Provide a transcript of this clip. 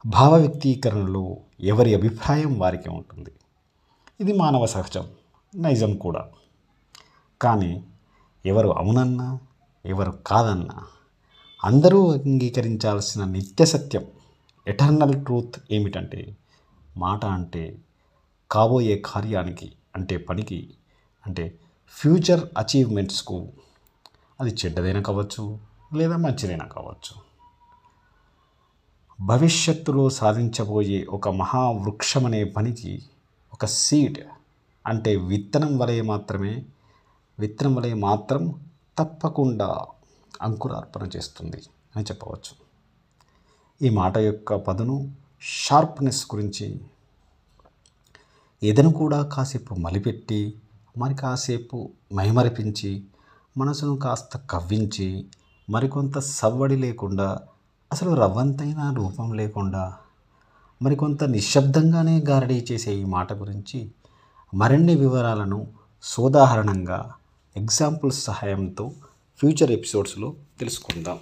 భావ వ్యక్తీకరణలో ఎవరి అభిప్రాయం వారికి ఉంటుంది. ఇది మానవ సహజం, నైజం కూడా. కానీ ఎవరు అవునన్నా ఎవరు కాదన్నా అందరూ అంగీకరించాల్సిన నిత్య సత్యం, ఎటర్నల్ ట్రూత్ ఏమిటంటే, మాట అంటే కాబోయే కార్యానికి, అంటే పనికి, అంటే ఫ్యూచర్ అచీవ్మెంట్స్కు, అది చెడ్డదైనా కావచ్చు లేదా మంచిదైనా కావచ్చు, భవిష్యత్తులో సాధించబోయే ఒక మహావృక్షం అనే పనికి ఒక సీడ్, అంటే విత్తనం వలె మాత్రం తప్పకుండా అంకురార్పణ చేస్తుంది అని చెప్పవచ్చు. ఈ మాట యొక్క పదును, షార్ప్నెస్ గురించి ఏదైనా కూడా కాసేపు మలిపెట్టి, మరి కాసేపు మైమరిపించి, మనసును కాస్త కవ్వించి, మరికొంత సవ్వడి లేకుండా, అసలు రవ్వంతైనా రూపం లేకుండా, మరికొంత నిశ్శబ్దంగానే గారడీ చేసే ఈ మాట గురించి మరిన్ని వివరాలను సోదాహరణంగా ఎగ్జాంపుల్స్ సహాయంతో ఫ్యూచర్ ఎపిసోడ్స్లో తెలుసుకుందాం.